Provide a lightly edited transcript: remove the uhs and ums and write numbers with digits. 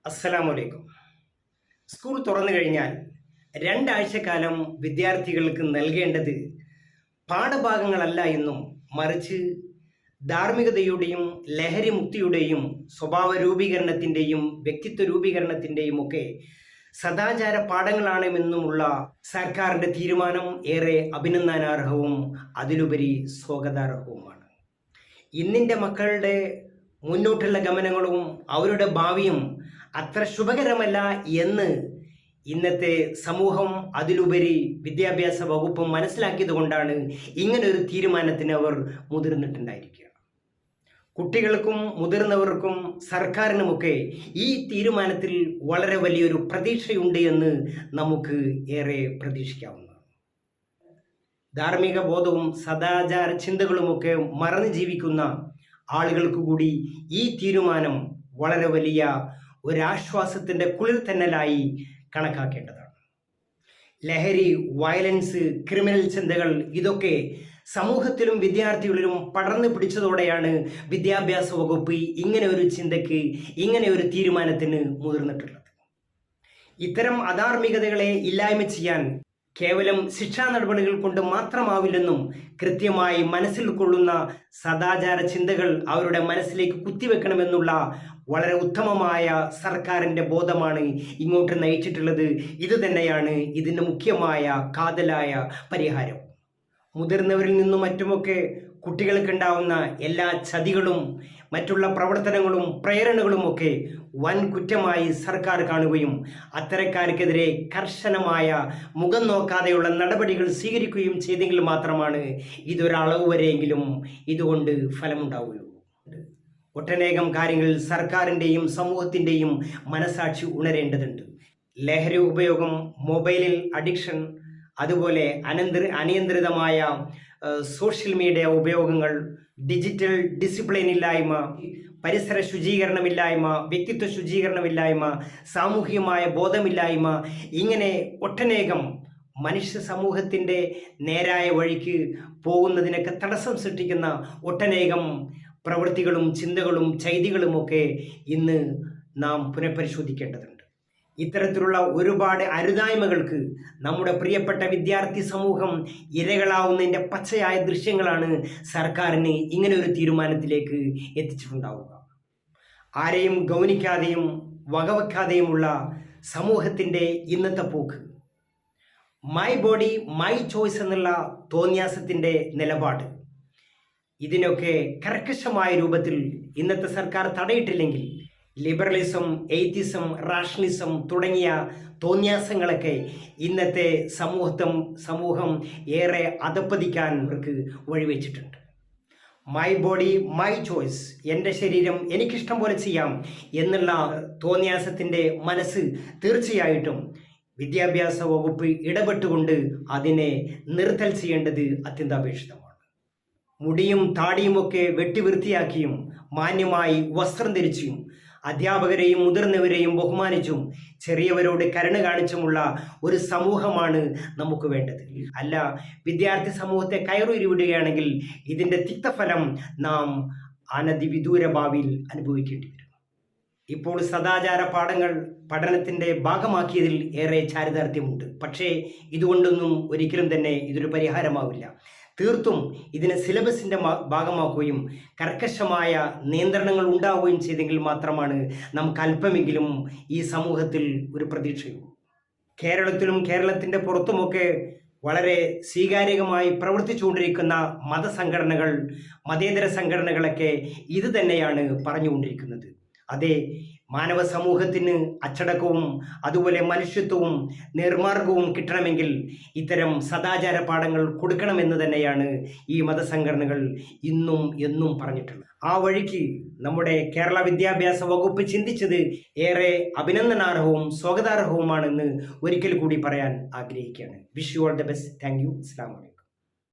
അസ്സലാമലൈക്കും. സ്കൂൾ തുറന്നു കഴിഞ്ഞാൽ രണ്ടാഴ്ചക്കാലം വിദ്യാർത്ഥികൾക്ക് നൽകേണ്ടത് പാഠഭാഗങ്ങളല്ല എന്നും മറിച്ച് ധാർമ്മികതയുടെയും ലഹരി മുക്തിയുടെയും സ്വഭാവ രൂപീകരണത്തിൻ്റെയും വ്യക്തിത്വ രൂപീകരണത്തിൻ്റെയും ഒക്കെ സദാചാര പാഠങ്ങളാണെന്നുമുള്ള സർക്കാരിൻ്റെ തീരുമാനം ഏറെ അഭിനന്ദനാർഹവും അതിലുപരി സ്വാഗതാർഹവുമാണ്. ഇന്നിൻ്റെ മക്കളുടെ മുന്നോട്ടുള്ള ഗമനങ്ങളും അവരുടെ ഭാവിയും അത്ര ശുഭകരമല്ല എന്ന് ഇന്നത്തെ സമൂഹം അതിലുപരി വിദ്യാഭ്യാസ വകുപ്പും മനസ്സിലാക്കിയത് കൊണ്ടാണ് ഇങ്ങനൊരു തീരുമാനത്തിന് അവർ മുതിർന്നിട്ടുണ്ടായിരിക്കുക. കുട്ടികൾക്കും മുതിർന്നവർക്കും സർക്കാരിനുമൊക്കെ ഈ തീരുമാനത്തിൽ വളരെ വലിയൊരു പ്രതീക്ഷയുണ്ട് എന്ന് നമുക്ക് ഏറെ പ്രതീക്ഷിക്കാവുന്നതാണ്. ധാർമ്മിക ബോധവും സദാചാര ചിന്തകളുമൊക്കെ മറന്നു ജീവിക്കുന്ന ആളുകൾക്ക് കൂടി ഈ തീരുമാനം വളരെ വലിയ ഒരാശ്വാസത്തിൻ്റെ കുളിർത്തന്നലായി കണക്കാക്കേണ്ടതാണ്. ലഹരി, വയലൻസ്, ക്രിമിനൽ ചിന്തകൾ ഇതൊക്കെ സമൂഹത്തിലും വിദ്യാർത്ഥികളിലും പടർന്നു പിടിച്ചതോടെയാണ് വിദ്യാഭ്യാസ വകുപ്പ് ഇങ്ങനെ ഒരു ചിന്തയ്ക്ക്, ഇങ്ങനെ ഒരു തീരുമാനത്തിന് മുതിർന്നിട്ടുള്ളത്. ഇത്തരം അധാർമികതകളെ ഇല്ലായ്മ ചെയ്യാൻ കേവലം ശിക്ഷാ നടപടികൾ കൊണ്ട് മാത്രമാവില്ലെന്നും കൃത്യമായി മനസ്സിൽ കൊള്ളുന്ന സദാചാര ചിന്തകൾ അവരുടെ മനസ്സിലേക്ക് കുത്തിവെക്കണമെന്നുള്ള വളരെ ഉത്തമമായ സർക്കാരിൻ്റെ ബോധമാണ് ഇങ്ങോട്ട് നയിച്ചിട്ടുള്ളത്. ഇത് തന്നെയാണ് ഇതിന് മുഖ്യമായ കാതലായ പരിഹാരം. മുതിർന്നവരിൽ നിന്നും മറ്റുമൊക്കെ കുട്ടികൾക്കുണ്ടാവുന്ന എല്ലാ ചതികളും മറ്റുള്ള പ്രവർത്തനങ്ങളും പ്രേരണകളുമൊക്കെ വൻ കുറ്റമായി സർക്കാർ കാണുകയും അത്തരക്കാർക്കെതിരെ കർശനമായ മുഖം നോക്കാതെയുള്ള നടപടികൾ സ്വീകരിക്കുകയും ചെയ്തെങ്കിൽ മാത്രമാണ് ഇതൊരളവ് വരെയെങ്കിലും ഇതുകൊണ്ട് ഫലമുണ്ടാവുകയുള്ളൂ. ഒട്ടനേകം കാര്യങ്ങളിൽ സർക്കാരിൻ്റെയും സമൂഹത്തിൻ്റെയും മനസാക്ഷി ഉണരേണ്ടതുണ്ട്. ലഹരി ഉപയോഗം, മൊബൈലിൽ അഡിക്ഷൻ, അതുപോലെ അനിയന്ത്രിതമായ സോഷ്യൽ മീഡിയ ഉപയോഗങ്ങൾ, ഡിജിറ്റൽ ഡിസിപ്ലിൻ ഇല്ലായ്മ, പരിസര ശുചീകരണമില്ലായ്മ, വ്യക്തിത്വ ശുചീകരണമില്ലായ്മ, സാമൂഹികമായ ബോധമില്ലായ്മ, ഇങ്ങനെ ഒട്ടനേകം മനുഷ്യ സമൂഹത്തിൻ്റെ നേരായ വഴിക്ക് പോകുന്നതിനൊക്കെ തടസ്സം സൃഷ്ടിക്കുന്ന ഒട്ടനേകം പ്രവൃത്തികളും ചിന്തകളും ചൈതികളുമൊക്കെ ഇന്ന് നാം പുനഃപരിശോധിക്കേണ്ടതുണ്ട്. ഇത്തരത്തിലുള്ള ഒരുപാട് അരുതായ്മകൾക്ക് നമ്മുടെ പ്രിയപ്പെട്ട വിദ്യാർത്ഥി സമൂഹം ഇരകളാവുന്നതിൻ്റെ പച്ചയായ ദൃശ്യങ്ങളാണ് സർക്കാരിന് ഇങ്ങനെ ഒരു തീരുമാനത്തിലേക്ക് എത്തിച്ചിട്ടുണ്ടാവുക. ആരെയും ഗൗനിക്കാതെയും വകവെക്കാതെയുമുള്ള സമൂഹത്തിൻ്റെ ഇന്നത്തെ പോക്ക്, മൈ ബോഡി മൈ ചോയ്സ് എന്നുള്ള തോന്നിയാസത്തിൻ്റെ നിലപാട്, ഇതിനൊക്കെ കർക്കശമായ രൂപത്തിൽ ഇന്നത്തെ സർക്കാർ തടയിട്ടില്ലെങ്കിൽ ലിബറലിസം, എയ്ത്തിസം, റാഷണലിസം തുടങ്ങിയ തോന്യാസങ്ങളൊക്കെ ഇന്നത്തെ സമൂഹം ഏറെ അധപ്പതിക്കാൻ അവർക്ക് വഴിവെച്ചിട്ടുണ്ട്. മൈ ബോഡി മൈ ചോയ്സ്, എൻ്റെ ശരീരം എനിക്കിഷ്ടം പോലെ ചെയ്യാം എന്നുള്ള തോന്യാസത്തിൻ്റെ മനസ്സ് തീർച്ചയായിട്ടും വിദ്യാഭ്യാസ വകുപ്പ് ഇടപെട്ടുകൊണ്ട് അതിനെ നിർത്തൽ ചെയ്യേണ്ടത് അത്യന്താപേക്ഷിതമാണ്. മുടിയും താടിയുമൊക്കെ വെട്ടിവൃത്തിയാക്കിയും മാന്യമായി വസ്ത്രം ധരിച്ചും അധ്യാപകരെയും മുതിർന്നവരെയും ബഹുമാനിച്ചും ചെറിയവരോട് കരുണ കാണിച്ചുമുള്ള ഒരു സമൂഹമാണ് നമുക്ക് വേണ്ടത്. അല്ല, വിദ്യാർത്ഥി സമൂഹത്തെ കയറുരുവിടുകയാണെങ്കിൽ ഇതിൻ്റെ തിക്തഫലം നാം അനധിവിദൂര ഭാവിയിൽ അനുഭവിക്കേണ്ടി വരും. ഇപ്പോൾ സദാചാര പാഠങ്ങൾ പഠനത്തിൻ്റെ ഭാഗമാക്കിയതിൽ ഏറെ ചാരിതാർത്ഥ്യമുണ്ട്. പക്ഷേ ഇതുകൊണ്ടൊന്നും ഒരിക്കലും തന്നെ ഇതൊരു പരിഹാരമാവില്ല. തീർത്തും ഇതിനെ സിലബസിൻ്റെ ഭാഗമാക്കുകയും കർക്കശമായ നിയന്ത്രണങ്ങൾ ഉണ്ടാവുകയും ചെയ്തെങ്കിൽ മാത്രമാണ് നമുക്ക് അല്പമെങ്കിലും ഈ സമൂഹത്തിൽ ഒരു പ്രതീക്ഷയുള്ളൂ. കേരളത്തിലും കേരളത്തിൻ്റെ പുറത്തുമൊക്കെ വളരെ സ്വീകാര്യമായി പ്രവർത്തിച്ചുകൊണ്ടിരിക്കുന്ന മതസംഘടനകൾ, മതേതര സംഘടനകളൊക്കെ ഇത് തന്നെയാണ് പറഞ്ഞുകൊണ്ടിരിക്കുന്നത്. അതെ, മാനവ സമൂഹത്തിന് അച്ചടക്കവും അതുപോലെ മനുഷ്യത്വവും നിർമാർഗവും കിട്ടണമെങ്കിൽ ഇത്തരം സദാചാര പാഠങ്ങൾ കൊടുക്കണമെന്ന് തന്നെയാണ് ഈ മതസംഘടനകൾ ഇന്നും എന്നും പറഞ്ഞിട്ടുള്ളത്. ആ വഴിക്ക് നമ്മുടെ കേരള വിദ്യാഭ്യാസ വകുപ്പ് ചിന്തിച്ചത് ഏറെ അഭിനന്ദനാർഹവും സ്വാഗതാർഹവുമാണെന്ന് ഒരിക്കൽ കൂടി പറയാൻ ആഗ്രഹിക്കുകയാണ്. Wish you all the best. Thank you. അസ്സലാമു അലൈക്കും.